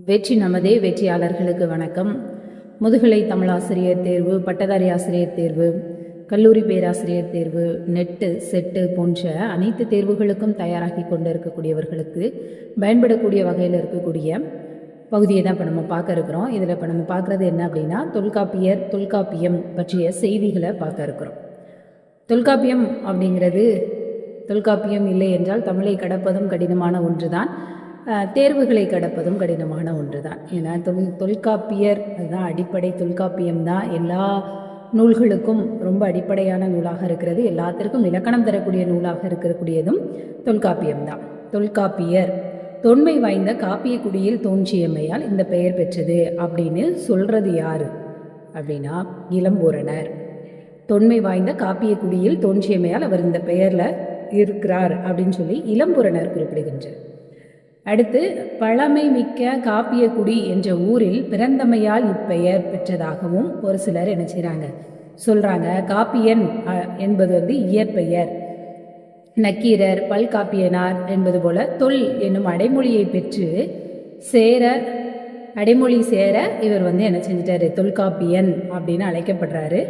வெற்றி நமதே. வெற்றியாளர்களுக்கு வணக்கம். முதுகலை தமிழாசிரியர் தேர்வு, பட்டதாரி ஆசிரியர் தேர்வு, கல்லூரி பேராசிரியர் தேர்வு, நெட்டு செட்டு போன்ற அனைத்து தேர்வுகளுக்கும் தயாராகி கொண்டு இருக்கக்கூடியவர்களுக்கு பயன்படக்கூடிய வகையில் இருக்கக்கூடிய பகுதியை தான் இப்போ நம்ம பார்க்க இருக்கிறோம். இதில் இப்போ நம்ம பார்க்குறது என்ன அப்படின்னா, தொல்காப்பியம் பற்றிய செய்திகளை பார்க்க இருக்கிறோம். தொல்காப்பியம் அப்படிங்கிறது, தொல்காப்பியம் இல்லை என்றால் தமிழை கடப்பதும் கடினமான ஒன்று தான், தேர்வுகளை கடப்பதும் கடினமான ஒன்று தான். ஏன்னா தொல்காப்பியர் அதுதான் அடிப்படை. தொல்காப்பியம் தான் எல்லா நூல்களுக்கும் ரொம்ப அடிப்படையான நூலாக இருக்கிறது. எல்லாத்திற்கும் இலக்கணம் தரக்கூடிய நூலாக இருக்கக்கூடியதும் தொல்காப்பியம் தான். தொல்காப்பியர் தொன்மை வாய்ந்த காப்பிய குடியில் தோன்றியமையால் இந்த பெயர் பெற்றது அப்படின்னு சொல்றது யாரு அப்படின்னா இளம்பூரணர். தொன்மை வாய்ந்த காப்பிய குடியில் தோன்றியமையால் அவர் இந்த பெயர்ல இருக்கிறார் அப்படின்னு சொல்லி இளம்பூரணர் குறிப்பிடுகின்றார். அடுத்து, பழமை மிக்க காப்பியக்குடி என்ற ஊரில் பிறந்தமையால் இப்பெயர் பெற்றதாகவும் ஒரு சிலர் என்ன செய்கிறாங்க சொல்கிறாங்க. காப்பியன் என்பது இயற்பெயர். நக்கீரர் பல்காப்பியனார் என்பது போல தொல் என்னும் அடைமொழியை பெற்று அடைமொழி சேர இவர் என்ன செஞ்சிட்டாரு, தொல்காப்பியன் அப்படின்னு அழைக்கப்படுறாரு.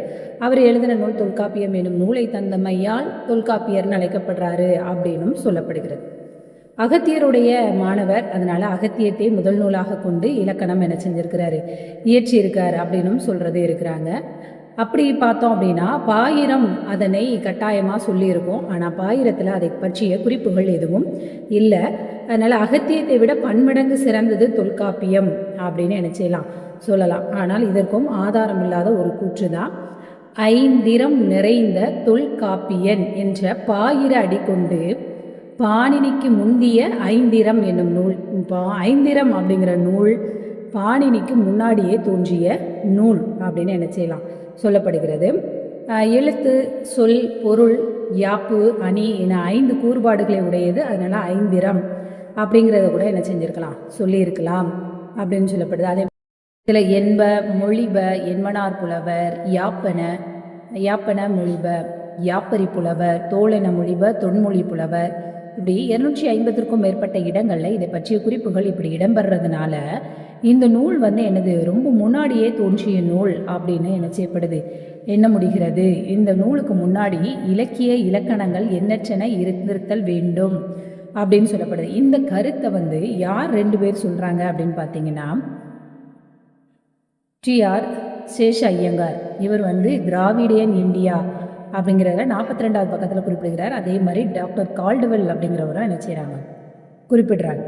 அவர் எழுதின நூல் தொல்காப்பியம் என்னும் நூலை தந்தமையால் தொல்காப்பியர்னு அழைக்கப்படுறாரு அப்படின்னும் சொல்லப்படுகிறது. அகத்தியருடைய மாணவர், அதனால அகத்தியத்தை முதல் நூலாக கொண்டு இலக்கணம் என்ன செஞ்சிருக்கிறாரு, இயற்றியிருக்கார் அப்படின்னும் சொல்றது இருக்கிறாங்க. அப்படி பார்த்தோம் அப்படின்னா பாயிரம் அதனை கட்டாயமாக சொல்லியிருக்கோம். ஆனால் பாயிரத்தில் அதை பற்றிய குறிப்புகள் எதுவும் இல்லை. அதனால அகத்தியத்தை விட பன்மடங்கு சிறந்தது தொல்காப்பியம் அப்படின்னு என்ன செய்யலாம், சொல்லலாம். ஆனால் இதற்கும் ஆதாரம் இல்லாத ஒரு கூற்று தான். ஐந்திரம் நிறைந்த தொல்காப்பியன் என்ற பாயிர அடி கொண்டு பாணினிக்கு முந்திய ஐந்திரம் என்னும் நூல். ஐந்திரம் அப்படிங்கிற நூல் பாணினிக்கு முன்னாடியே தோன்றிய நூல் அப்படின்னு என்ன செய்யலாம், சொல்லப்படுகிறது. எழுத்து, சொல், பொருள், யாப்பு, அணி என 5 கூறுபாடுகளை உடையது. அதனால ஐந்திரம் அப்படிங்கிறத கூட என்ன செஞ்சிருக்கலாம், சொல்லியிருக்கலாம் அப்படின்னு சொல்லப்படுது. அதே இதில் என்ப, மொழிப, என்மனார் புலவர், யாப்பன மொழிப, யாப்பரி புலவர், தோழென மொழிப, தொன்மொழி புலவர், இப்படி 250க்கும் மேற்பட்ட இடங்களில் இதை பற்றிய குறிப்புகள் இப்படி இடம்பெறதுனால இந்த நூல் என்னது, ரொம்ப முன்னாடியே தோன்றிய நூல் அப்படின்னு என்ன செய்யப்படுது, எண்ண முடிகிறது. இந்த நூலுக்கு முன்னாடி இலக்கிய இலக்கணங்கள் எண்ணற்றன இருந்திருத்தல் வேண்டும் அப்படின்னு சொல்லப்படுது. இந்த கருத்தை யார் 2 பேர் சொல்றாங்க அப்படின்னு பார்த்தீங்கன்னா, T.R. சேஷ ஐயங்கார். இவர் திராவிடியன் இந்தியா அப்படிங்கிறத 42வது பக்கத்தில் குறிப்பிடுகிறார். அதே மாதிரி டாக்டர் கால்டுவெல் அப்படிங்கிறவரும் என்ன செய்கிறாங்க, குறிப்பிடுறாங்க.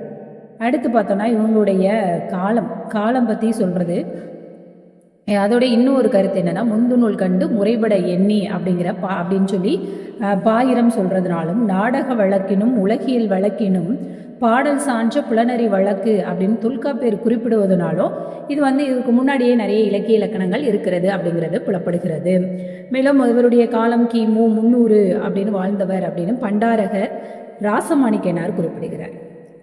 அடுத்து பார்த்தோன்னா இவங்களுடைய காலம் பற்றி சொல்கிறது. அதோட இன்னும் ஒரு கருத்து என்னென்னா, முந்து நூல் கண்டு முறைப்பட எண்ணி அப்படின்னு சொல்லி பாயிரம் சொல்கிறதுனாலும், நாடக வழக்கினும் உலகியல் வழக்கினும் பாடல் சான்ற புலனறி வழக்கு அப்படின்னு தொல்காப்பியர் குறிப்பிடுவதனாலும் இது இதுக்கு முன்னாடியே நிறைய இலக்கிய இலக்கணங்கள் இருக்கிறது அப்படிங்கிறது புலப்படுகிறது. மேலும் இவருடைய காலம் கிமு 300 அப்படின்னு வாழ்ந்தவர் அப்படின்னு பண்டாரகர் ராசமாணிக்கனார் குறிப்பிடுகிறார்.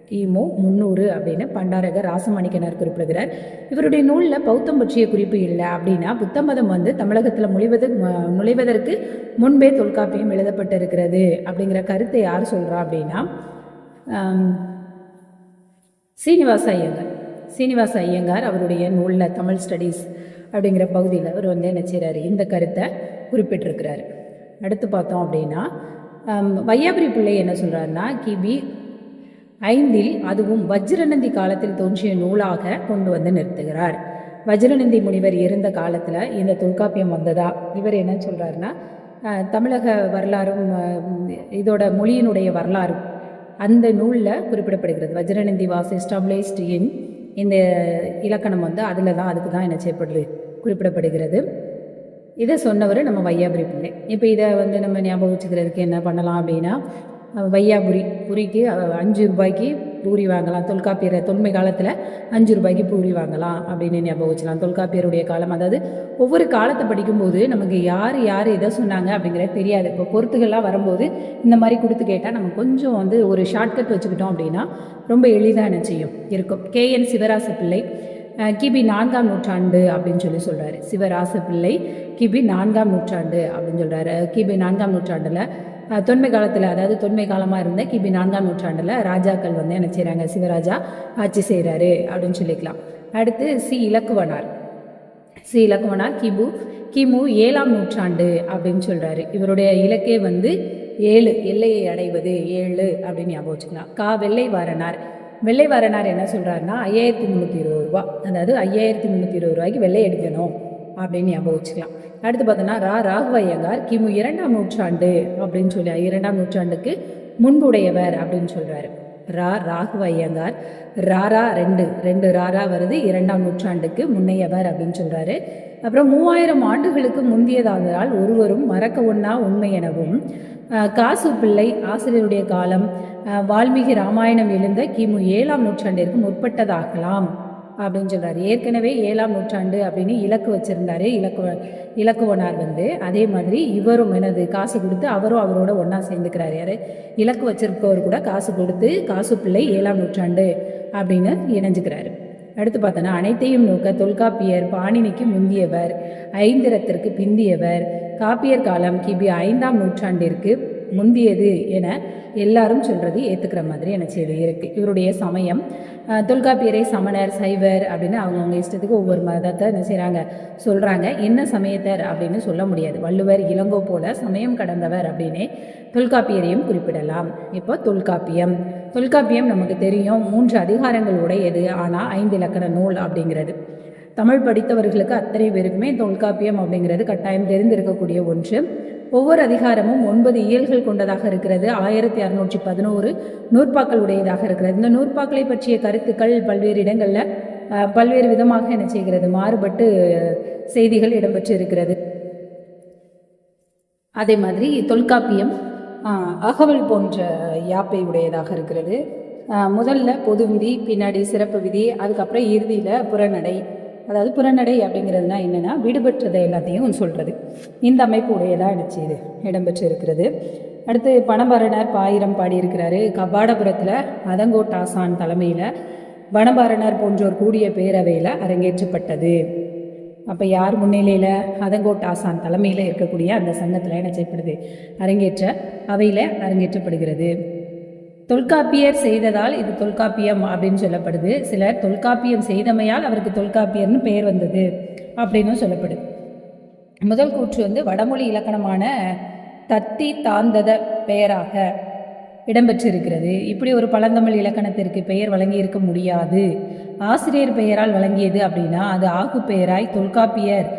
கிமு 300 அப்படின்னு பண்டாரகர் ராசமாணிக்கனார் குறிப்பிடுகிறார். இவருடைய நூலில் பௌத்தம் பற்றிய குறிப்பு இல்லை. அப்படின்னா புத்த மதம் தமிழகத்தில் நுழைவதற்கு முன்பே தொல்காப்பியம் எழுதப்பட்டிருக்கிறது அப்படிங்கிற கருத்தை யார் சொல்கிறா அப்படின்னா சீனிவாச ஐயங்கார் அவருடைய நூலில் தமிழ் ஸ்டடீஸ் அப்படிங்கிற பகுதியில் அவர் என்ன செய்கிறாரு, இந்த கருத்தை குறிப்பிட்டிருக்கிறாரு. அடுத்து பார்த்தோம் அப்படின்னா வையாபுரி பிள்ளை என்ன சொல்கிறாருன்னா, கிபி 5 அதுவும் வஜ்ரநந்தி காலத்தில் தோன்றிய நூலாக கொண்டு நிறுத்துகிறார். வஜ்ரநந்தி முனிவர் இருந்த காலத்தில் இந்த தொல்காப்பியம் வந்ததா. இவர் என்ன சொல்கிறாருன்னா, தமிழக வரலாறும் இதோட மொழியினுடைய வரலாறும் அந்த நூலில் குறிப்பிடப்படுகிறது. வஜ்ரநந்தி வாஸ் எஸ்டாப்ளிஷ்ட் இன் இந்த இலக்கணம் அதில் தான், அதுக்கு தான் என்ன செய்யப்படுது, குறிப்பிடப்படுகிறது. இதை சொன்னவர் நம்ம வையாபுரி பிள்ளை. இப்போ இதை நம்ம ஞாபகம் வச்சுக்கிறதுக்கு என்ன பண்ணலாம் அப்படின்னா, புரிக்கு 5 ரூபாய்க்கு பூரி வாங்கலாம். தொன்மை காலத்தில் 5 ரூபாய்க்கு பூரி வாங்கலாம் அப்படின்னு ஞாபகம் வச்சுக்கலாம். தொல்காப்பியருடைய காலம், அதாவது ஒவ்வொரு காலத்தை படிக்கும்போது நமக்கு யார் எதை சொன்னாங்க அப்படிங்கிறது தெரியாது. இப்போ பொறுத்துகள்லாம் வரும்போது இந்த மாதிரி கொடுத்து கேட்டால் நம்ம கொஞ்சம் ஒரு ஷார்ட்கட் வச்சுக்கிட்டோம் அப்படின்னா ரொம்ப எளிதாக என்ன செய்யும் இருக்கும். KN சிவராச பிள்ளை கிபி 4ஆம் நூற்றாண்டு அப்படின்னு சொல்கிறாரு. சிவராச பிள்ளை கிபி 4ஆம் நூற்றாண்டு அப்படின்னு சொல்கிறாரு. கிபி 4ஆம் நூற்றாண்டில் தொன்மை காலத்தில், அதாவது தொன்மை காலமாக இருந்த கிபி 4ஆம் நூற்றாண்டில் ராஜாக்கள் வந்து என்ன செய்கிறாங்க, சிவராஜா ஆட்சி செய்கிறாரு அப்படின்னு சொல்லிக்கலாம். அடுத்து சி இலக்குவனார். கிமு 7ஆம் நூற்றாண்டு அப்படின்னு சொல்கிறாரு. இவருடைய இலக்கே வந்து 7, எல்லையை அடைவது 7 அப்படின்னு ஞாபகம் வச்சுக்கலாம். வெள்ளைவாரனார் என்ன சொல்கிறாருன்னா 5320 ரூபா, அதாவது 5320 ரூபாய்க்கு வெள்ளை அடிக்கணும் அப்படின்னு ஞாபகம் வச்சுக்கலாம். அடுத்து பார்த்தோன்னா ராகவையங்கார் கிமு 2ஆம் நூற்றாண்டு அப்படின்னு சொல்லி 2ஆம் நூற்றாண்டுக்கு முன்புடையவர் அப்படின்னு சொல்கிறாரு. ராகவையங்கார் ராரா 2 ராரா வருது, 2ஆம் நூற்றாண்டுக்கு முன்னையவர் அப்படின்னு சொல்கிறாரு. அப்புறம் 3000 ஆண்டுகளுக்கு முந்தியதானால் ஒருவரும் மறக்க ஒண்ணா உண்மை எனவும், காசு பிள்ளை ஆசிரியருடைய காலம் வால்மீகி ராமாயணம் எழுந்த கிமு 7ஆம் நூற்றாண்டிற்கு முற்பட்டதாகலாம் அப்படின்னு சொல்கிறார். ஏற்கனவே 7ஆம் நூற்றாண்டு அப்படின்னு இலக்கு வச்சுருந்தாரு இலக்குவனார் வந்து. அதே மாதிரி இவரும் எனது காசு கொடுத்து அவரும் அவரோட ஒன்றா சேர்ந்துக்கிறார். யார் இலக்கு வச்சிருப்பவர் கூட காசு கொடுத்து காசு பிள்ளை 7ஆம் நூற்றாண்டு அப்படின்னு இணைஞ்சுக்கிறாரு. அடுத்து பார்த்தோன்னா அனைத்தையும் நோக்க தொல்காப்பியர் பாணினிக்கு முந்தியவர், ஐந்திரத்திற்கு பிந்தியவர், காப்பியர் காலம் கிபி 5ஆம் நூற்றாண்டிற்கு முந்தியது என எல்லாரும் சொல்கிறது ஏற்றுக்கிற மாதிரி என்ன செய்து இருக்குது. இவருடைய சமயம் தொல்காப்பியரை சமணர், சைவர் அப்படின்னு அவங்கவுங்க இஷ்டத்துக்கு ஒவ்வொரு மதத்தை என்ன செய்கிறாங்க சொல்கிறாங்க. என்ன சமயத்தர் அப்படின்னு சொல்ல முடியாது. வள்ளுவர், இளங்கோ போல சமயம் கடந்தவர் அப்படின்னே தொல்காப்பியரையும் குறிப்பிடலாம். இப்போ தொல்காப்பியம் நமக்கு தெரியும் 3 அதிகாரங்கள் உடையது, ஆனால் 5 இலக்கண நூல் அப்படிங்கிறது. தமிழ் படித்தவர்களுக்கு அத்தனை பேருக்குமே தொல்காப்பியம் அப்படிங்கிறது கட்டாயம் தெரிந்திருக்கக்கூடிய ஒன்று. ஒவ்வொரு அதிகாரமும் 9 இயல்கள் கொண்டதாக இருக்கிறது. 1611 நூற்பாக்கள் உடையதாக இருக்கிறது. இந்த நூற்பாக்களை பற்றிய கருத்துக்கள் பல்வேறு இடங்களில் பல்வேறு விதமாக என்ன செய்கிறது, மாறுபட்டு செய்திகள் இடம்பெற்று இருக்கிறது. அதே மாதிரி தொல்காப்பியம் அகவல் போன்ற யாப்பை உடையதாக இருக்கிறது. முதல்ல பொது விதி, பின்னாடி சிறப்பு விதி, அதுக்கப்புறம் இறுதியில் புறநடை. அதாவது புறநடை அப்படிங்கிறதுனா என்னென்னா விடுபட்டதை எல்லாத்தையும் சொல்கிறது. இந்த அமைப்பு உடையதாக என்ன செய்யுது இடம்பெற்று இருக்கிறது. அடுத்து பணபாரனர் பாயிரம் பாடியிருக்கிறாரு. கபாடபுரத்தில் அதங்கோட்டாசான் தலைமையில் பணபாரனர் போன்றோர் கூடிய பேரவையில் அரங்கேற்றப்பட்டது. அப்போ யார் முன்னிலையில்? அதங்கோட்டாசான் தலைமையில் இருக்கக்கூடிய அந்த சங்கத்தில் என்ன செய்யப்படுது, அவையில் அரங்கேற்றப்படுகிறது. தொல்காப்பியர் செய்ததால் இது தொல்காப்பியம் அப்படின்னு சொல்லப்படுது. சிலர் தொல்காப்பியம் செய்தமையால் அவருக்கு தொல்காப்பியர்னு பெயர் வந்தது அப்படின்னு சொல்லப்படுது. முதல் கூற்று வந்து வடமொழி இலக்கணமான தத்தி தாந்தத பெயராக இடம்பெற்றிருக்கிறது. இப்படி ஒரு பழந்தமிழ் இலக்கணத்திற்கு பெயர் வழங்கி இருக்க முடியாது. ஆசிரியர் பெயரால் வழங்கியது அப்படின்னா அது ஆகு பெயராய் தொல்காப்பியர்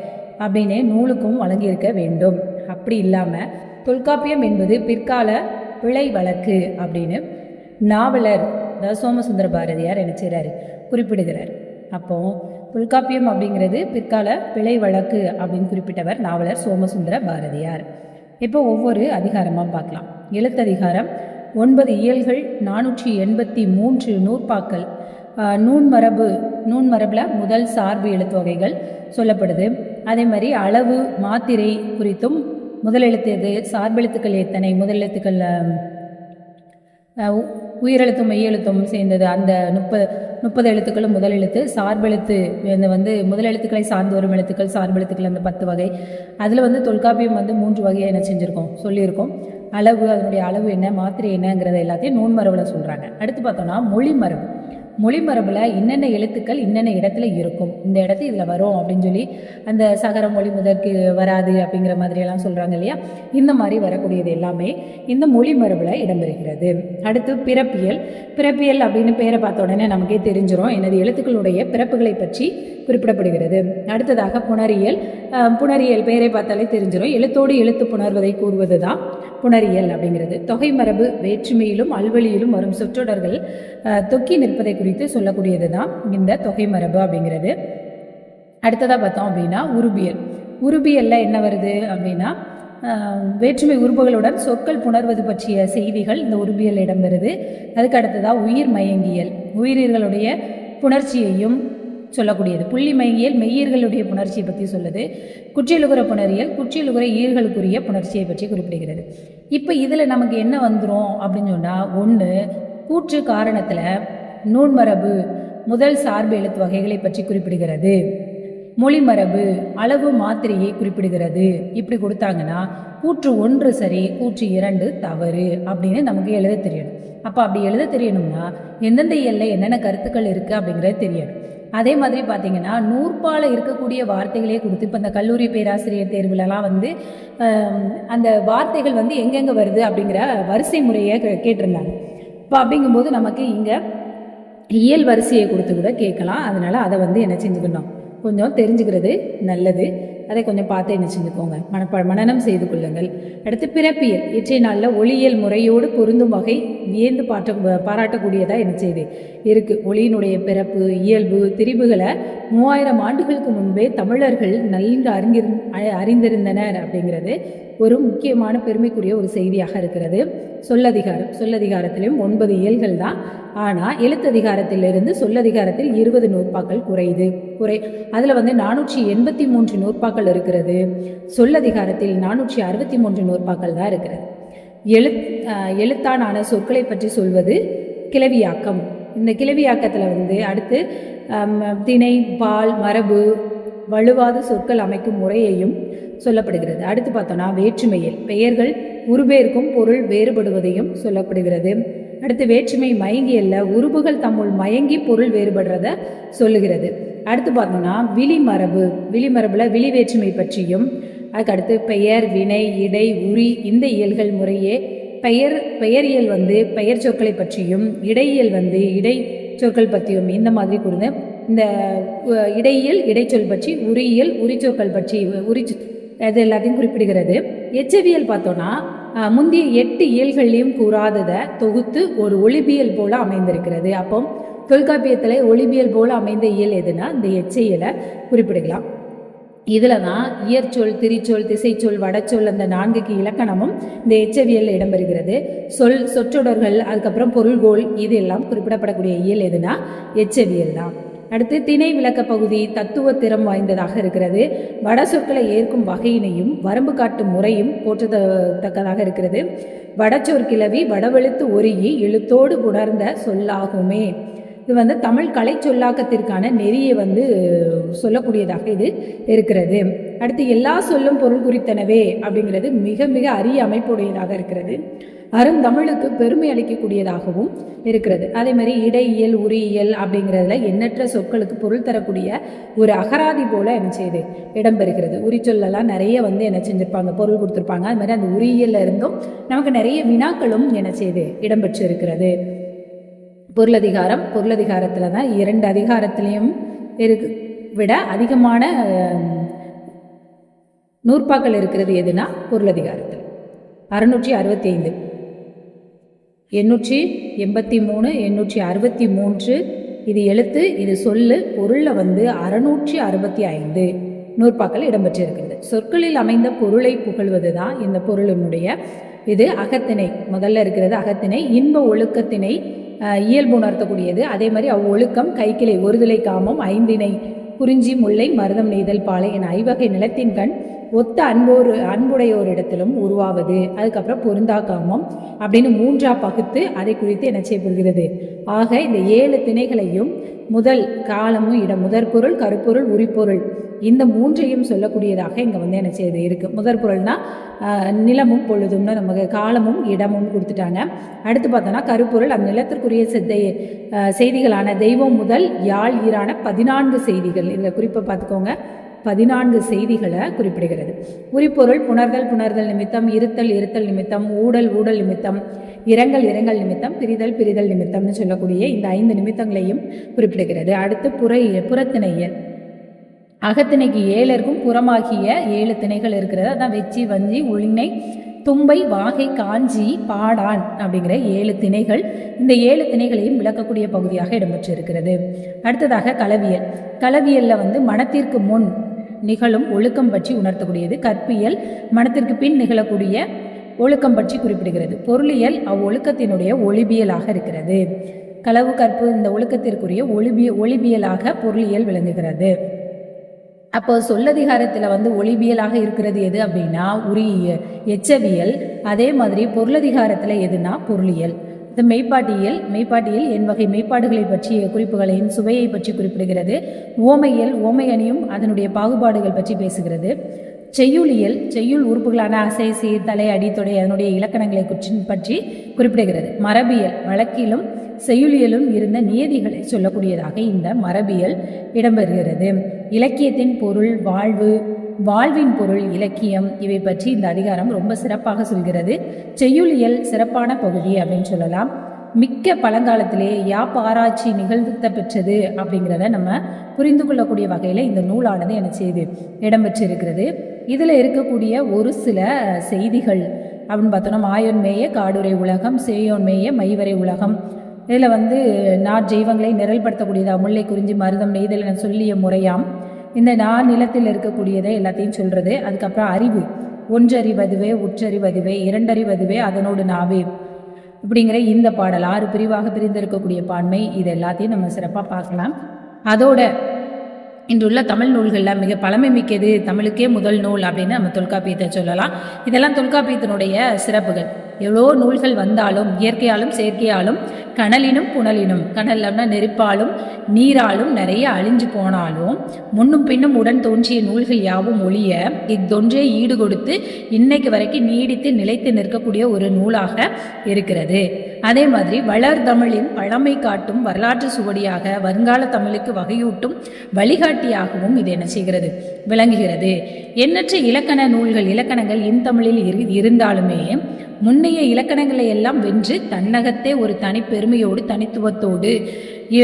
அப்படின்னே நூலுக்கும் வழங்கியிருக்க வேண்டும். அப்படி இல்லாமல் தொல்காப்பியம் என்பது பிற்கால பிழை வழக்கு அப்படின்னு நாவலர் சோமசுந்தர பாரதியார் என்ன செய்கிறாரு, குறிப்பிடுகிறார். அப்போ தொல்காப்பியம் அப்படிங்கிறது பிற்கால பிழை வழக்கு அப்படின்னு குறிப்பிட்டவர் நாவலர் சோமசுந்தர பாரதியார். இப்போ ஒவ்வொரு அதிகாரமாக பார்க்கலாம். எழுத்ததிகாரம் 9 இயல்கள், 483 நூற்பாக்கள், நூன்மரபில் முதல் சார்பு எழுத்து வகைகள் சொல்லப்படுது. அதே மாதிரி அளவு மாத்திரை குறித்தும் முதலெழுத்து எது, சார்பெழுத்துக்கள் எத்தனை, முதலெழுத்துக்கள் உயிரெழுத்தும் மெய்யெழுத்தும் சேர்ந்தது அந்த 30 எழுத்துக்களும் முதல் எழுத்து, சார்பெழுத்து வந்து முதலெழுத்துக்களை சார்ந்து வரும் எழுத்துக்கள் சார்பெழுத்துக்கள் அந்த 10 வகை. அதில் வந்து தொல்காப்பியம் வந்து 3 வகையை என்ன செஞ்சுருக்கோம், சொல்லியிருக்கோம். அளவு, அதனுடைய அளவு என்ன, மாத்திரை என்னங்கிறத எல்லாத்தையும் நூன்மரபில் சொல்கிறாங்க. அடுத்து பார்த்தோன்னா மொழிமரபில் என்னென்ன எழுத்துக்கள் என்னென்ன இடத்துல இருக்கும், இந்த இடத்து இதில் வரும் அப்படின்னு சொல்லி அந்த சகர மொழி முதற்கு வராது அப்படிங்கிற மாதிரியெல்லாம் சொல்கிறாங்க இல்லையா. இந்த மாதிரி வரக்கூடியது எல்லாமே இந்த மொழிமரபில் இடம்பெறுகிறது. அடுத்து பிறப்பியல் அப்படின்னு பேரை பார்த்த உடனே நமக்கே தெரிஞ்சிடும் எனது எழுத்துக்களுடைய பிறப்புகளை பற்றி குறிப்பிடப்படுகிறது. அடுத்ததாக புணரியல் பேரை பார்த்தாலே தெரிஞ்சிடும். எழுத்தோடு எழுத்து புணர்வதை கூறுவது தான் புணரியல் அப்படிங்கிறது. தொகை மரபு வேற்றுமையிலும் அல்வழியிலும் வரும் சொற்றொடர்கள் தொக்கி நிற்பதை குறித்து சொல்லக்கூடியது தான் இந்த தொகை மரபு அப்படிங்கிறது. அடுத்ததாக பார்த்தோம் அப்படின்னா உருபியல்ல என்ன வருது அப்படின்னா வேற்றுமை உறுப்புகளுடன் சொற்கள் புணர்வது பற்றிய செய்திகள் இந்த உருபியல் இடம்பெறுது. அதுக்கு அடுத்ததாக உயிர் மயங்கியல், உயிர்களுடைய புணர்ச்சியையும் சொல்லக்கூடியது. புள்ளி மயங்கியல் மெய்யர்களுடைய புணர்ச்சியை பற்றி சொல்லுது. குற்றியலுகுற புணரியல் குற்றியலுகுற ஈர்களுக்குரிய புணர்ச்சியை பற்றி குறிப்பிடுகிறது. இப்போ இதில் நமக்கு என்ன வந்துடும் அப்படின்னு சொன்னால், ஒன்று கூற்று காரணத்தில் நூன்மரபு முதல் சார்பு எழுத்து வகைகளை பற்றி குறிப்பிடுகிறது. மொழிமரபு அளவு மாத்திரையை குறிப்பிடுகிறது. இப்படி கொடுத்தாங்கன்னா கூற்று 1 சரி, கூற்று 2 தவறு அப்படின்னு நமக்கு எழுத தெரியணும். அப்போ அப்படி எழுத தெரியணும்னா எந்தெந்த இயல்ல என்னென்ன கருத்துக்கள் இருக்குது அப்படிங்கிறது தெரியணும். அதே மாதிரி பார்த்தீங்கன்னா நூற்பால இருக்கக்கூடிய வார்த்தைகளே கொடுத்து இப்போ இந்த கல்லூரி பேராசிரியர் தேர்வுலலாம் வந்து அந்த வார்த்தைகள் வந்து எங்கெங்கே வருது அப்படிங்கிற வரிசை முறையை கேட்டிருந்தாங்க. இப்போ அப்படிங்கும்போது நமக்கு இங்கே இயல் வரிசையை கொடுத்து கூட கேட்கலாம். அதனால் அதை வந்து என்ன செஞ்சுக்கணும், கொஞ்சம் தெரிஞ்சுக்கிறது நல்லது. அதை கொஞ்சம் பார்த்து என்ன செஞ்சுக்கோங்க, மனனம் செய்து கொள்ளுங்கள். அடுத்து பிறப்பியல் இற்றை நாளில் ஒளியியல் முறையோடு பொருந்தும் வகை வியந்து பாராட்டக்கூடியதாக என்ன செய்யுது இருக்குது. ஒளியினுடைய பிறப்பு, இயல்பு, திரிபுகளை 3000 ஆண்டுகளுக்கு முன்பே தமிழர்கள் நன்கு அறிந்திருந்தனர் அப்படிங்கிறது ஒரு முக்கியமான பெருமைக்குரிய ஒரு செய்தியாக இருக்கிறது. சொல்லதிகாரத்திலும் 9 இயல்கள் தான். ஆனால் எழுத்ததிகாரத்திலிருந்து சொல்லதிகாரத்தில் 20 நூற்பாக்கள் அதில் வந்து 483 நூற்பாக்கள் இருக்கிறது. சொல்லதிகாரத்தில் 463 நூற்பாக்கள் தான் இருக்கிறது. எழுத்தான சொற்களை பற்றி சொல்வது கிளவியாக்கம். இந்த கிளவியாக்கத்தில் வந்து அடுத்து திணை, பால், மரபு, வலுவாத சொற்கள் அமைக்கும் முறையையும் சொல்லப்படுகிறது. அடுத்து பார்த்தோன்னா வேற்றுமையில் பெயர்கள் உருபேருக்கும் பொருள் வேறுபடுவதையும் சொல்லப்படுகிறது. அடுத்து வேற்றுமை மயங்கியல்ல உருபுகள் தம்முள் மயங்கி பொருள் வேறுபடுறத சொல்லுகிறது. அடுத்து பார்த்தோம்னா விழிமரபுல விழி வேற்றுமை பற்றியும், அதுக்கடுத்து பெயர், வினை, இடை, உரி இந்த இயல்கள் முறையே பெயரியல் வந்து பெயர் சொற்களை பற்றியும், இடையியல் வந்து இடை சொற்கள் பற்றியும் இந்த மாதிரி கூறுங்க. இந்த இடையியல் இடைச்சொல் பற்றி, உரியியல் உரிச்சொற்கள் பற்றி அது எல்லாத்தையும் குறிப்பிடுகிறது. எச்சவியல் பார்த்தோன்னா முந்தைய 8 இயல்களையும் கூறாததை தொகுத்து ஒரு ஒளிபியல் போல அமைந்திருக்கிறது. அப்போ தொல்காப்பியத்தில் ஒளிபியல் போல அமைந்த இயல் எதுனா இந்த எச்சையலை குறிப்பிடலாம். இதில் தான் இயற்சொல், திரிச்சொல், திசைச்சொல், வடச்சொல் அந்த 4க்கு இலக்கணமும் இந்த எச்சவியலில் இடம்பெறுகிறது. சொற்றொடர்கள், அதுக்கப்புறம் பொருள்கோள் இது எல்லாம் குறிப்பிடப்படக்கூடிய இயல் எதுனா எச்சவியல் தான். அடுத்து திணை விளக்க பகுதி தத்துவ திறம் வாய்ந்ததாக இருக்கிறது. வட சொற்களை ஏற்கும் வகையினையும் வரம்பு காட்டும் முறையும் போற்றத்தக்கதாக இருக்கிறது. வடச்சொற்கிழவி வடவெழுத்து ஒருங்கி எழுத்தோடு உணர்ந்த சொல்லாகுமே. இது வந்து தமிழ் கலை சொல்லாக்கத்திற்கான நெறியை வந்து சொல்லக்கூடியதாக இது இருக்கிறது. அடுத்து எல்லா சொல்லும் பொருள் குறித்தனவே அப்படிங்கிறது மிக மிக அரிய அமைப்புடையதாக இருக்கிறது. அருந்தமிழுக்கு பெருமை அளிக்கக்கூடியதாகவும் இருக்கிறது. அதே மாதிரி இடையியல், உரியியல் அப்படிங்கிறதுல எண்ணற்ற சொற்களுக்கு பொருள் தரக்கூடிய ஒரு அகராதி போல என்ன செய்யுது இடம்பெறுகிறது. உரிச்சொல்லாம் நிறைய வந்து என்ன செஞ்சிருப்பாங்க, பொருள் கொடுத்துருப்பாங்க. அது மாதிரி அந்த உரியியல்ல இருந்தும் நமக்கு நிறைய வினாக்களும் என்ன செய்யுது இடம்பெற்று இருக்கிறது. பொருளதிகாரத்தில் தான் 2 அதிகாரத்திலையும் விட அதிகமான நூற்பாக்கள் இருக்கிறது. எதுனா பொருளதிகாரத்தில் 665, 883, 863 இது எழுத்து, இது சொல்லு, பொருளில் வந்து 665 நூற்பாக்கள் இடம்பெற்றிருக்கிறது. சொற்களில் அமைந்த பொருளை புகழ்வது தான் இந்த பொருளினுடைய இது அகத்திணை. முதல்ல இருக்கிறது அகத்திணை. இன்ப ஒழுக்கத்திணை இயல்பு உணர்த்தக்கூடியது. அதே மாதிரி அவ்வொழுக்கம் கைக்கிளை, ஒருதலை காமம், ஐந்திணை குறிஞ்சி, முல்லை, மருதம், நெய்தல், பாலை என 5 வகை நிலத்தின் கண் ஒத்த அன்புடையோரிடத்திலும் உருவாவது. அதுக்கப்புறம் பொருந்தா காமம் அப்படின்னு 3ஆ பகுத்து அதை குறித்து என்ன செய்யப்படுகிறது. ஆக இந்த 7 திணைகளையும் முதல் காலமும் இடம், முதற்பொருள், கருப்பொருள், உரிப்பொருள் இந்த 3ஐயும் சொல்லக்கூடியதாக இங்கே வந்து என்ன செய்யுது இருக்குது. முதற் பொருள்னா நிலமும் பொழுதும்னு நமக்கு காலமும் இடமும் கொடுத்துட்டாங்க. அடுத்து பார்த்தோன்னா கருப்பொருள் அந்த நிலத்திற்குரிய செய்திகளான தெய்வம் முதல் யாழ் ஈரான 14 செய்திகள். இதில் குறிப்பை பார்த்துக்கோங்க, 14 செய்திகளை குறிப்பிடுகிறது. உரிப்பொருள் புணர்தல் நிமித்தம், இருத்தல் நிமித்தம், ஊடல் நிமித்தம், இரங்கல் நிமித்தம், பிரிதல் நிமித்தம்னு சொல்லக்கூடிய இந்த 5 நிமித்தங்களையும் குறிப்பிடுகிறது. அடுத்து புறத்திணையல். அகத்திணைக்கு 7 இருக்கும், புறமாகிய 7 திணைகள் இருக்கிறது. அதான் வெச்சி, வஞ்சி, உளிஞை, தும்பை, வாகை, காஞ்சி, பாடான் அப்படிங்கிற 7 திணைகள். இந்த 7 திணைகளையும் விளக்கக்கூடிய பகுதியாக இடம்பெற்றிருக்கிறது. அடுத்ததாக களவியலில் வந்து மனத்திற்கு முன் நிகழும் ஒழுக்கம் பற்றி உணர்த்தக்கூடியது. கற்பியல் மனத்திற்கு பின் நிகழக்கூடிய ஒழுக்கம் பற்றி குறிப்பிடுகிறது. பொருளியல் அவ்வொழுக்கத்தினுடைய ஒளிபியலாக இருக்கிறது. களவு, கற்பு இந்த ஒழுக்கத்திற்குரிய ஒளிபியலாக பொருளியல் விளங்குகிறது. அப்போ சொல்லதிகாரத்தில் வந்து ஒளிபியலாக இருக்கிறது எது அப்படின்னா எச்சவியல். அதே மாதிரி பொருளதிகாரத்தில் எதுனா பொருளியல். இந்த மெய்ப்பாட்டியல் என் வகை மெய்ப்பாடுகளை பற்றிய குறிப்புகளையும் சுவையை பற்றி குறிப்பிடுகிறது. ஓமை அணியும் அதனுடைய பாகுபாடுகள் பற்றி பேசுகிறது. செய்யுள் உறுப்புகளான அசை, சீர், தலை, அடி, தொடை அதனுடைய இலக்கணங்களை பற்றி குறிப்பிடுகிறது. மரபியல் வழக்கிலும் செய்யுளியலும் இருந்த நியதிகளை சொல்லக்கூடியதாக இந்த மரபியல் இடம்பெறுகிறது. இலக்கியத்தின் பொருள், வாழ்வின் பொருள், இலக்கியம் இவை பற்றி இந்த அதிகாரம் ரொம்ப சிறப்பாக சொல்கிறது. செய்யுளியல் சிறப்பான பகுதி அப்படின்னு சொல்லலாம். மிக்க பழங்காலத்திலே ஆராய்ச்சி நிகழ்த்த பெற்றது அப்படிங்கிறத நம்ம புரிந்து கொள்ளக்கூடிய வகையில் இந்த நூலானது என்ன செய்து இடம்பெற்றிருக்கிறது. இதில் இருக்கக்கூடிய ஒரு சில செய்திகள் அப்படின்னு பார்த்தோன்னா, மாயோன் மேய காடுரை உலகம், சேயோன் மேய மைவரை உலகம். இதில் நாற்ஜெய்வங்களை நிரல்படுத்தக்கூடியதா, முல்லை, குறிஞ்சி, மருதம், நெய்தல் என சொல்லிய முறையாம். இந்த நிலத்தில் இருக்கக்கூடியதை எல்லாத்தையும் சொல்கிறது. அதுக்கப்புறம் அறிவு, ஒன்றறிவதுவே, உற்றறிவதுவே, இரண்டறிவதுவே, அதனோடு நாவே அப்படிங்கிற இந்த பாடல் 6 பிரிவாக பிரிந்திருக்கக்கூடிய பான்மை, இது எல்லாத்தையும் நம்ம சிறப்பாக பார்க்கலாம். அதோட இன்றுள்ள தமிழ் நூல்களில் மிக பழமை மிக்கது, தமிழுக்கே முதல் நூல் அப்படின்னு நம்ம தொல்காப்பியத்தை சொல்லலாம். இதெல்லாம் தொல்காப்பியத்தினுடைய சிறப்புகள். எவ்வளோ நூல்கள் வந்தாலும் இயற்கையாலும் செயற்கையாலும் கனலினும் புனலினும், கனல்னா நெருப்பாலும் நீராலும் நிறைய அழிஞ்சு போனாலும் முன்னும் பின்னும் உடன் தோன்றிய நூல்கள் யாவும் ஒழிய இத்தொன்றே ஈடு கொடுத்து இன்னைக்கு வரைக்கும் நீடித்து நிலைத்து நிற்கக்கூடிய ஒரு நூலாக இருக்கிறது. அதே மாதிரி வளர்தமிழின் பழமை காட்டும் வரலாற்று சுவடியாக, வருங்கால தமிழுக்கு வகையூட்டும் வழிகாட்டியாகவும் இது என்ன செய்கிறது, விளங்குகிறது. எண்ணற்ற இலக்கணங்கள் இன்தமிழில் இருந்தாலுமே முன்னைய இலக்கணங்களை எல்லாம் வென்று தன்னகத்தே ஒரு தனிப்பெருமையோடு தனித்துவத்தோடு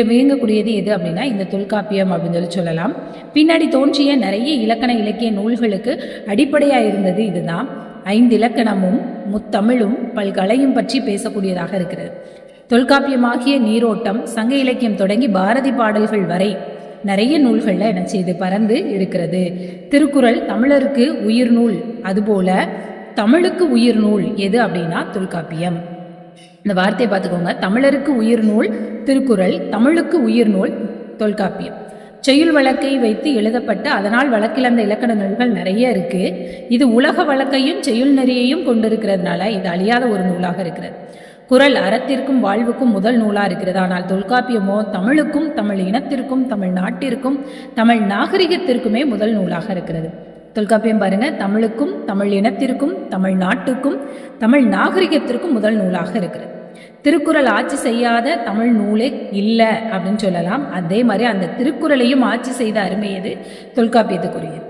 வியங்கக்கூடியது எது அப்படின்னா இந்த தொல்காப்பியம் அப்படின்னு சொல்லலாம். பின்னாடி தோன்றிய நிறைய இலக்கிய நூல்களுக்கு அடிப்படையாக இருந்தது இதுதான். 5 இலக்கணமும் முத்தமிழும் பல்கலையும் பற்றி பேசக்கூடியதாக இருக்கிறது. தொல்காப்பியமாகிய நீரோட்டம் சங்க இலக்கியம் தொடங்கி பாரதி பாடல்கள் வரை நிறைய நூல்களில் என்ன செய்து பறந்து இருக்கிறது. திருக்குறள் தமிழருக்கு உயிர் நூல், அதுபோல தமிழுக்கு உயிர் நூல் எது அப்படின்னா தொல்காப்பியம். இந்த வார்த்தையை பார்த்துக்கோங்க. தமிழருக்கு உயிர் நூல் திருக்குறள், தமிழுக்கு உயிர் நூல் தொல்காப்பியம். செய்யுள் வழக்கை வைத்து எழுதப்பட்ட அதனால் வழக்கிழந்த இலக்கண நூல்கள் நிறைய இருக்கு. இது உலக வழக்கையும் செய்யுள் நெறியையும் கொண்டிருக்கிறதுனால இது அழியாத ஒரு நூலாக இருக்கிறது. குறள் அறத்திற்கும் வாழ்வுக்கும் முதல் நூலாக இருக்கிறது. ஆனால் தொல்காப்பியமோ தமிழுக்கும், தமிழ் இனத்திற்கும், தமிழ் நாட்டிற்கும், தமிழ் நாகரிகத்திற்குமே முதல் நூலாக இருக்கிறது. தொல்காப்பியம் பாருங்க, தமிழுக்கும், தமிழ் இனத்திற்கும், தமிழ் நாட்டுக்கும், தமிழ் நாகரிகத்திற்கும் முதல் நூலாக இருக்கிறது. திருக்குறள் ஆட்சி செய்யாத தமிழ் நூலே இல்லை அப்படின்னு சொல்லலாம். அதே மாதிரி அந்த திருக்குறளையும் ஆட்சி செய்த அருமை எது, தொல்காப்பியத்துக்குரியது.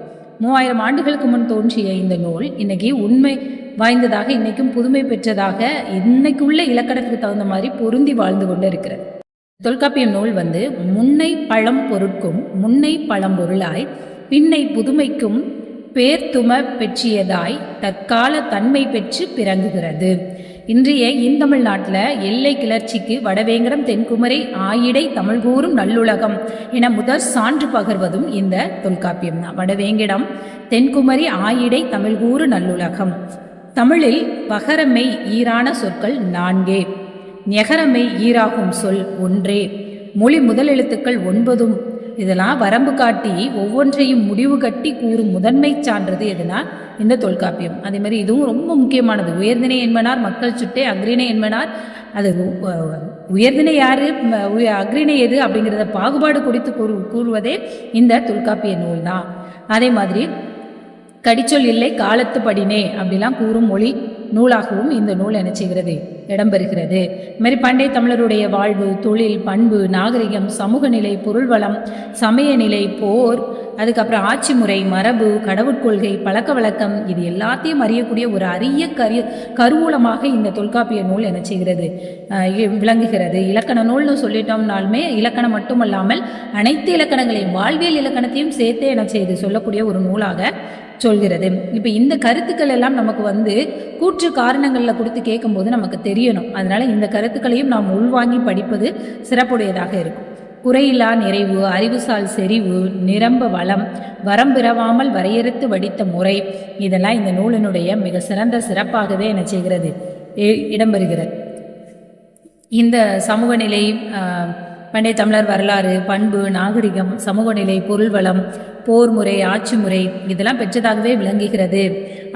3000 ஆண்டுகளுக்கு முன் தோன்றிய இந்த நூல் இன்னைக்கு உண்மை வாய்ந்ததாக, இன்னைக்கும் புதுமை பெற்றதாக, இன்னைக்குள்ள இலக்கணத்துக்கு தகுந்த மாதிரி பொருந்தி வாழ்ந்து கொண்டு இருக்கிறது. தொல்காப்பியம் நூல் முன்னை பழம் பொருட்கும் முன்னை பழம்பொருளாய் பின்னை புதுமைக்கும் பேர்த்தும பெற்றியதாய் தற்கால தன்மை பெற்று பிறங்குகிறது. இன்றைய இந்தமிழ்நாட்டில் எல்லை கிளர்ச்சிக்கு வடவேங்கடம், தென்குமரை, ஆயிடை, தமிழ் கூறும் நல்லுலகம் என முதற் சான்று பகர்வதும் இந்த தொல்காப்பியம் தான். வடவேங்கடம், தென்குமரி, ஆயிடை, தமிழ் கூறு நல்லுலகம். தமிழில் பகரமை ஈரான சொற்கள் 4, நெகரமை ஈராகும் சொல் 1, மொழி முதல் எழுத்துக்கள் 9. இதெல்லாம் வரம்பு காட்டி ஒவ்வொன்றையும் முடிவு கட்டி கூறும் முதன்மை சான்றது எதுனா இந்த தொல்காப்பியம். அதே மாதிரி இதுவும் ரொம்ப முக்கியமானது. உயர்திணை என்பனார் மக்கள் சுட்டே, அக்ரிணை என்பனார் அது உயர்திணை யாரு, அக்ரிணை எது அப்படிங்கிறத பாகுபாடு குறித்து கூறுவதே இந்த தொல்காப்பிய நூல் தான். அதே மாதிரி கடிச்சொல் இல்லை காலத்து படினே அப்படிலாம் கூறும் மொழி நூலாகவும் இந்த நூல் என்ன செய்கிறது, இடம்பெறுகிறது. இதுமாதிரி பண்டைய தமிழருடைய வாழ்வு, தொழில், பண்பு, நாகரிகம், சமூக நிலை, பொருள் வளம், சமய நிலை, போர், அதுக்கப்புறம் ஆட்சி முறை, மரபு, கடவுட்கொள்கை, பழக்க வழக்கம், இது எல்லாத்தையும் அறியக்கூடிய ஒரு அரிய கருவூலமாக இந்த தொல்காப்பிய நூல் என்ன செய்கிறது, விளங்குகிறது. இலக்கண நூல்னு சொல்லிட்டோம்னாலுமே இலக்கணம் மட்டுமல்லாமல் அனைத்து இலக்கணங்களையும், வாழ்வியல் இலக்கணத்தையும் சேர்த்தே என்ன செய்து சொல்லக்கூடிய ஒரு நூலாக சொல்கிறது. இப்போ இந்த கருத்துக்கள் எல்லாம் நமக்கு கூற்று காரணங்களில் கொடுத்து கேட்கும்போது நமக்கு தெரியணும். அதனால இந்த கருத்துக்களையும் நாம் உள்வாங்கி படிப்பது சிறப்புடையதாக இருக்கும். குறையில்லா நிறைவு, அறிவுசால் செறிவு, நிரம்ப வளம், வரம்பிறவாமல் வரையறுத்து வடித்த முறை, இதெல்லாம் இந்த நூலினுடைய மிக சிறந்த சிறப்பாகவே என்ன செய்கிறது, இடம்பெறுகிறது. இந்த சமூக நிலை, பண்டைய தமிழர் வரலாறு, பண்பு, நாகரிகம், சமூக நிலை, பொருள் வளம், போர் முறை, ஆட்சி முறை, இதெல்லாம் பெற்றதாகவே விளங்குகிறது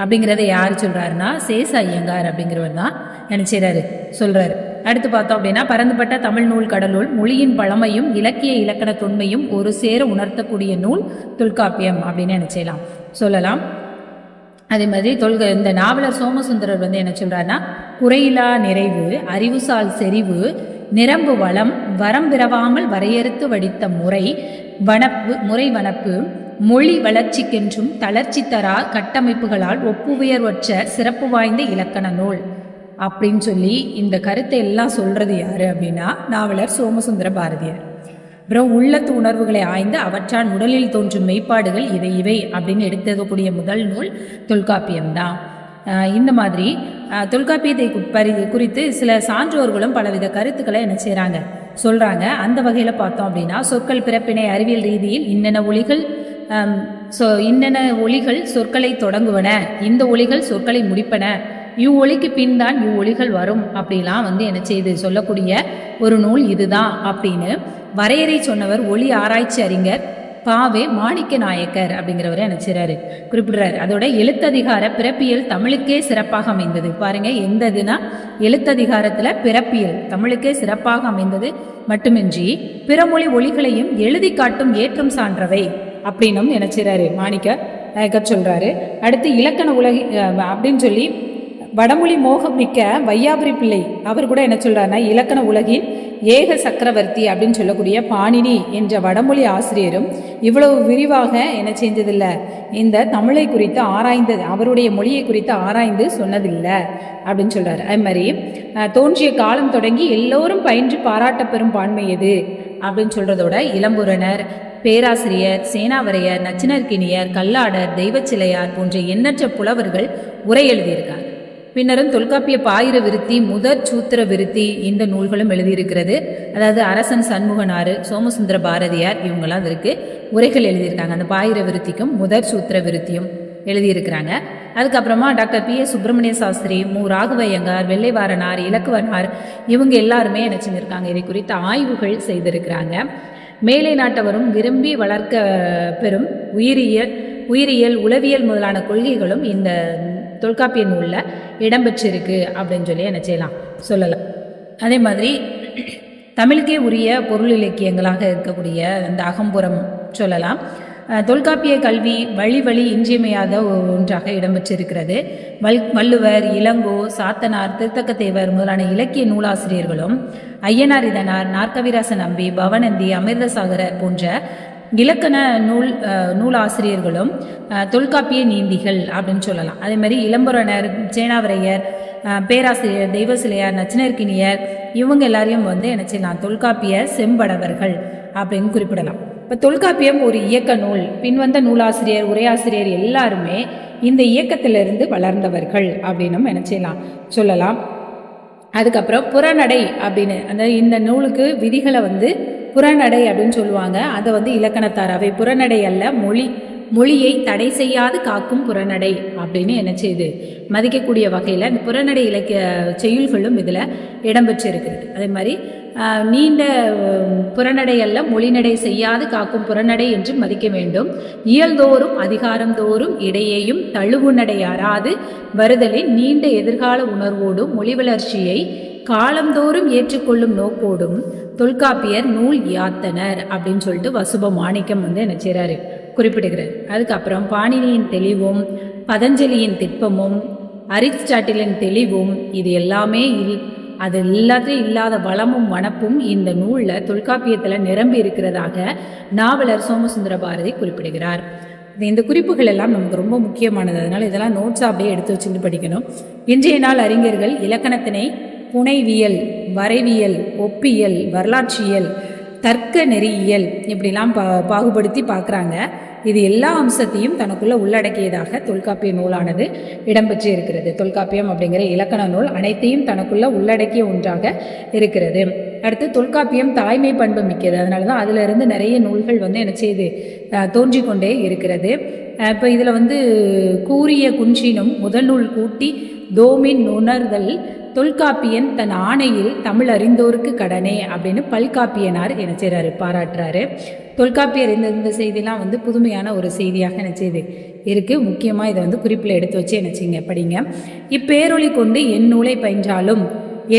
அப்படிங்கிறத யார் சொல்கிறாருன்னா சேச ஐயங்கார் அப்படிங்கிறவர் தான் என்ன செய்கிறாரு, சொல்கிறாரு. அடுத்து பார்த்தோம் அப்படின்னா பரந்துபட்ட தமிழ் நூல் கடலுள் மொழியின் பழமையும் இலக்கிய இலக்கண தொன்மையும் ஒரு சேர உணர்த்தக்கூடிய நூல் தொல்காப்பியம் அப்படின்னு என்ன செய்யலாம் சொல்லலாம். அதே மாதிரி இந்த நாவலர் சோமசுந்தரர் வந்து என்ன சொல்றாருன்னா, குறையிலா நிறைவு, அறிவுசால் செறிவு, நிரம்பு வளம், வரம் பிறவாமல் வரையறுத்து வடித்த முறை வனப்பு, மொழி வளர்ச்சிக்கென்றும் தளர்ச்சி தரா கட்டமைப்புகளால் ஒப்புயர்வற்ற சிறப்பு வாய்ந்த இலக்கண நூல் அப்படின்னு சொல்லி இந்த கருத்தை எல்லாம் சொல்றது யாரு அப்படின்னா நாவலர் சோமசுந்தர பாரதியார். அப்புறம் உள்ளத்து உணர்வுகளை ஆய்ந்து அவற்றான் உடலில் தோன்றும் மெய்ப்பாடுகள் இவை அப்படின்னு எடுத்தக்கூடிய முதல் நூல் தொல்காப்பியம்தான். இந்த மாதிரி தொல்காப்பியத்தை குறித்து சில சான்றோர்களும் பலவித கருத்துக்களை என்ன செய்கிறாங்க சொல்கிறாங்க. அந்த வகையில் பார்த்தோம் அப்படின்னா சொற்கள் பிறப்பினை அறிவியல் ரீதியில் இன்னென்ன ஒலிகள் சொற்களை தொடங்குவன, இந்த ஒலிகள் சொற்களை முடிப்பன, இவ்வொலிக்கு பின் தான் இவ்வொலிகள் வரும் அப்படிலாம் வந்து என்ன செய்து சொல்லக்கூடிய ஒரு நூல் இதுதான் அப்படின்னு வரையறை சொன்னவர் ஒலி ஆராய்ச்சி அறிஞர் பாவே மாணிக்க நாயக்கர் அப்படிங்கிறவரை நினைச்சிறாரு குறிப்பிடுறாரு. அதோட எழுத்ததிகார பிறப்பியல் தமிழுக்கே சிறப்பாக அமைந்தது. பாருங்க, எந்த இதுனா எழுத்ததிகாரத்துல பிறப்பியல் தமிழுக்கே சிறப்பாக அமைந்தது மட்டுமின்றி பிறமொழி ஒலிகளையும் எழுதி காட்டும் ஏற்றம் சான்றவை அப்படின்னும் நினைச்சிறாரு மாணிக்க நாயக்கர் சொல்றாரு. அடுத்து இலக்கண உலகி அப்படின்னு சொல்லி வடமொழி மோகம் மிக்க வையாபுரி பிள்ளை அவர் கூட என்ன சொல்றாருன்னா, இலக்கண உலகின் ஏக சக்கரவர்த்தி அப்படின்னு சொல்லக்கூடிய பாணினி என்ற வடமொழி ஆசிரியரும் இவ்வளவு விரிவாக என்ன செஞ்சதில்லை, இந்த தமிழை குறித்து ஆராய்ந்தது, அவருடைய மொழியை குறித்து ஆராய்ந்து சொன்னதில்லை அப்படின்னு சொல்றாரு. அது மாதிரி தோன்றிய காலம் தொடங்கி எல்லோரும் பயின்று பாராட்ட பெறும் பான்மை எது அப்படின்னு சொல்றதோட இளம்புறனர், பேராசிரியர், சேனாவரையர், நச்சினர்கினியர், கல்லாடர், தெய்வச்சிலையார் போன்ற எண்ணற்ற புலவர்கள் உரை எழுதியிருக்காங்க. பின்னரும் தொல்காப்பிய பாயிர விருத்தி, முதற் சூத்திர விருத்தி இந்த நூல்களும் எழுதியிருக்கிறது. அதாவது அரசன் சண்முகனாறு, சோமசுந்தர பாரதியார் இவங்கெல்லாம் இதற்கு உரைகள் எழுதியிருக்காங்க. அந்த பாயிர விருத்திக்கும் முதற் சூத்திர விருத்தியும் எழுதியிருக்கிறாங்க. அதுக்கப்புறமா doctor P. S. Subramania Sastri, மு. ராகவையங்கார், வெள்ளைவாரனார், இலக்குவனார் இவங்க எல்லாருமே என்ன செஞ்சிருக்காங்க, இதை குறித்த ஆய்வுகள் செய்திருக்கிறாங்க. மேலை நாட்டவரும் விரும்பி வளர்க்க பெறும் உயிரியல் உளவியல் முதலான கொள்கைகளும் இந்த தொல்காப்பிய நூலில் இடம்பெற்றிருக்கு அப்படின்னு சொல்லி என்ன செய்யலாம் சொல்லலாம். அதே மாதிரி தமிழுக்கே உரிய பொருள் இலக்கியங்களாக இருக்கக்கூடிய இந்த அகம்புறம் சொல்லலாம். தொல்காப்பிய கல்வி வழி இன்றியமையாத ஒன்றாக இடம்பெற்றிருக்கிறது. வள்ளுவர், இளங்கோ, சாத்தனார், திருத்தக்கத்தேவர் முதலான இலக்கிய நூலாசிரியர்களும் ஐயனார் இதனார், நாற்கவிராச நம்பி, பவனந்தி, அமிர்தசாகரர் போன்ற இலக்கண நூலாசிரியர்களும் தொல்காப்பிய நீந்திகள் அப்படின்னு சொல்லலாம். அதே மாதிரி இளம்புறனர், சேனாவரையர், பேராசிரியர், தெய்வசிலையார், நச்சினர்கினியர் இவங்க எல்லாரையும் வந்து என்ன செய்யலாம், தொல்காப்பிய செம்படவர்கள் அப்படின்னு குறிப்பிடலாம். இப்போ தொல்காப்பியம் ஒரு இயக்க நூல். பின்வந்த நூலாசிரியர், உரையாசிரியர் எல்லாருமே இந்த இயக்கத்திலிருந்து வளர்ந்தவர்கள் அப்படின்னு என்ன செய்யலாம் சொல்லலாம். அதுக்கப்புறம் புறநடை அப்படின்னு அந்த இந்த நூலுக்கு விதிகளை வந்து புறநடை அப்படின்னு சொல்லுவாங்க. அதை வந்து இலக்கணத்தார் அவை புறநடை அல்ல, மொழியை தடை செய்யாது காக்கும் புறநடை அப்படின்னு என்ன செய்யுது மதிக்கக்கூடிய வகையில் இந்த புறநடை இலக்கிய செய்யுள்களும் இதில் இடம்பெற்றிருக்கிறது. அதே மாதிரி நீண்ட புறநடை அல்ல, மொழிநடை செய்யாது காக்கும் புறநடை என்று மதிக்க வேண்டும். இயல்தோறும் அதிகாரந்தோறும் இடையேயும் தழுவுநடையாராது வருதலின் நீண்ட எதிர்கால உணர்வோடும் மொழி வளர்ச்சியை காலந்தோறும் ஏற்றுக்கொள்ளும் நோக்கோடும் தொல்காப்பியர் நூல் யாத்தனர் அப்படின்னு சொல்லிட்டு வசுப மாணிக்கம் வந்து என்ன செய்றாரு குறிப்பிடுகிறார். அதுக்கப்புறம் பாணினியின் தெளிவும் பதஞ்சலியின் திட்பமும் அரிஸ்டாட்டிலின் தெளிவும் இது எல்லாமே அது எல்லாத்தையும் இல்லாத வளமும் வனப்பும் இந்த நூலில் தொல்காப்பியத்தில் நிரம்பி இருக்கிறதாக நாவலர் சோமசுந்தர பாரதி குறிப்பிடுகிறார். இந்த குறிப்புகள் எல்லாம் நமக்கு ரொம்ப முக்கியமானது. அதனால் இதெல்லாம் நோட்ஸாக அப்படியே எடுத்து வச்சுட்டு படிக்கணும். இன்றைய நாள் அறிஞர்கள் இலக்கணத்தினை புனைவியல், வரைவியல், ஒப்பியல், வரலாற்றியல், தர்க்க நெறியியல் இப்படிலாம் பாகுபடுத்தி பார்க்குறாங்க. இது எல்லா அம்சத்தையும் தனக்குள்ள உள்ளடக்கியதாக தொல்காப்பிய நூலானது இடம்பெற்று இருக்கிறது. தொல்காப்பியம் அப்படிங்கிற இலக்கண நூல் அனைத்தையும் தனக்குள்ள உள்ளடக்கிய ஒன்றாக இருக்கிறது. அடுத்து தொல்காப்பியம் தாய்மை பண்பு மிக்கது. அதனால தான் அதில் இருந்து நிறைய நூல்கள் வந்து என்ன செய்து தோன்றிக்கொண்டே இருக்கிறது. இப்போ இதில் வந்து கூறிய குன்றினும் முதல் நூல் கூட்டி தோமின் உணர்தல் தொல்காப்பியன் தன் ஆணையில் தமிழ் அறிந்தோருக்கு கடனே அப்படின்னு பல்காப்பியனார் என்ன செய்கிறாரு பாராட்டுறாரு. தொல்காப்பியர் இந்த செய்திலாம் வந்து புதுமையான ஒரு செய்தியாக என்ன செய்து இருக்குது. முக்கியமாக இதை வந்து குறிப்பில் எடுத்து வச்சு என்ன செய்யுங்க படிங்க. இப்பேரொழி கொண்டு என் நூலை பயின்றாலும்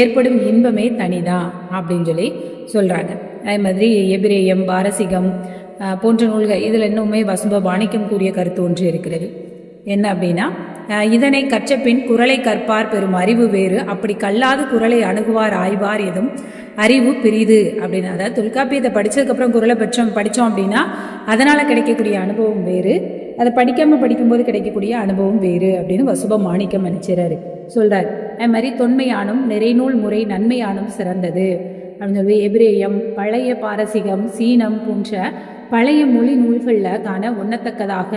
ஏற்படும் இன்பமே தனிதான் அப்படின்னு சொல்லி சொல்கிறாங்க. அதே மாதிரி எபிரேயம், பாரசீகம் போன்ற நூல்கள் இதில் இன்னுமே வசுப வாணிக்கம் கூறிய கருத்து ஒன்று இருக்கிறது. என்ன அப்படின்னா, இதனை கற்ற பின் குறளை கற்பார் பெறும் அறிவு வேறு, அப்படி கல்லாது குறளை அணுகுவார் ஆய்வார் எதுவும் அறிவு பிரிது அப்படின்னு. அதாவது தொல்காப்பியத்தை படித்ததுக்கப்புறம் குறளை படித்தோம் அப்படின்னா அதனால் கிடைக்கக்கூடிய அனுபவம் வேறு, அதை படிக்கும்போது கிடைக்கக்கூடிய அனுபவம் வேறு அப்படின்னு வசுப மாணிக்கம் நினைச்சிறாரு சொல்கிறார். அது மாதிரி தொன்மையானும் நிறைநூல் முறை நன்மையானும் சிறந்தது அப்படின்னு சொல்லி எபிரேயம், பழைய பாரசீகம், சீனம் போன்ற பழைய மொழி நூல்களில் காண உண்ணத்தக்கதாக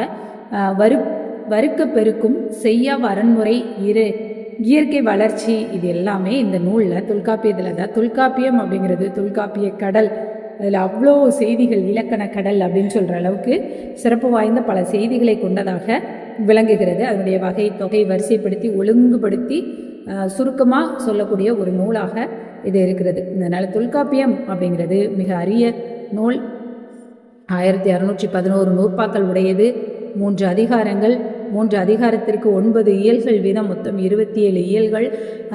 வறுக்க பெருக்கும் செய்ய வரன்முறை இயற்கை வளர்ச்சி இது எல்லாமே இந்த நூலில் தொல்காப்பியத்தில் தான். தொல்காப்பியம் அப்படிங்கிறது தொல்காப்பிய கடல், அதில் அவ்வளோ செய்திகள், இலக்கண கடல் அப்படின்னு சொல்கிற அளவுக்கு சிறப்பு வாய்ந்த பல செய்திகளை கொண்டதாக விளங்குகிறது. அதனுடைய வகை தொகை வரிசைப்படுத்தி ஒழுங்குபடுத்தி சுருக்கமாக சொல்லக்கூடிய ஒரு நூலாக இது இருக்கிறது. இதனால் தொல்காப்பியம் அப்படிங்கிறது மிக அரிய நூல். 1611 நூற்பாக்கள் உடையது, 3 அதிகாரங்கள், 3 அதிகாரத்திற்கு 9 இயல்கள் வீதம், மொத்தம் 27 இயல்கள்.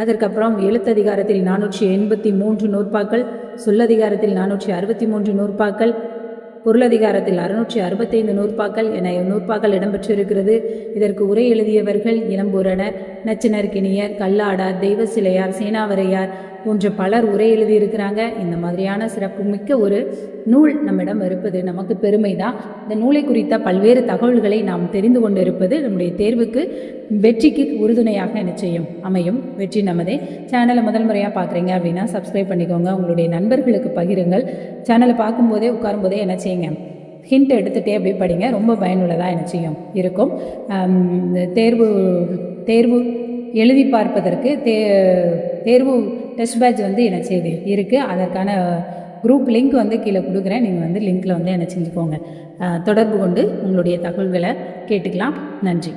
அதற்கப்புறம் எழுத்ததிகாரத்தில் 483 நூற்பாக்கள், சொல்லதிகாரத்தில் 463 நூற்பாக்கள், பொருளதிகாரத்தில் 665 நூற்பாக்கள் என நூற்பாக்கள் இடம்பெற்றிருக்கிறது. இதற்கு உரை எழுதியவர்கள் இளம்பூரணர், நச்சினர்கினியர், கல்லாடார், தெய்வசிலையார், சேனாவரையார் போன்ற பலர் உரை எழுதியிருக்கிறாங்க. இந்த மாதிரியான சிறப்புமிக்க ஒரு நூல் நம்மிடம் இருப்பது நமக்கு பெருமை தான். இந்த நூலை குறித்த பல்வேறு தகவல்களை நாம் தெரிந்து கொண்டு இருப்பது நம்முடைய தேர்வுக்கு வெற்றிக்கு உறுதுணையாக நிச்சயம் அமையும். வெற்றி நமதே. சேனலை முதல் முறையாக பார்க்குறீங்க அப்படின்னா சப்ஸ்கிரைப் பண்ணிக்கோங்க, உங்களுடைய நண்பர்களுக்கு பகிருங்கள். சேனலை பார்க்கும்போதே உட்காரும்போதே என்ன செய்யுங்க, ஹிண்ட் எடுத்துகிட்டே அப்படி படிங்க, ரொம்ப பயனுள்ளதாக என்ன செய்யும் இருக்கும். தேர்வு எழுதி பார்ப்பதற்கு தேர்வு டெஸ்ட் பேட்ச் என்ன செய்யுது இருக்குது. அதற்கான குரூப் லிங்க் கீழே கொடுக்குறேன். நீங்கள் லிங்க்கில் என்ன செஞ்சுக்கோங்க, தொடர்பு கொண்டு உங்களுடைய தகவல்களை கேட்டுக்கலாம். நன்றி.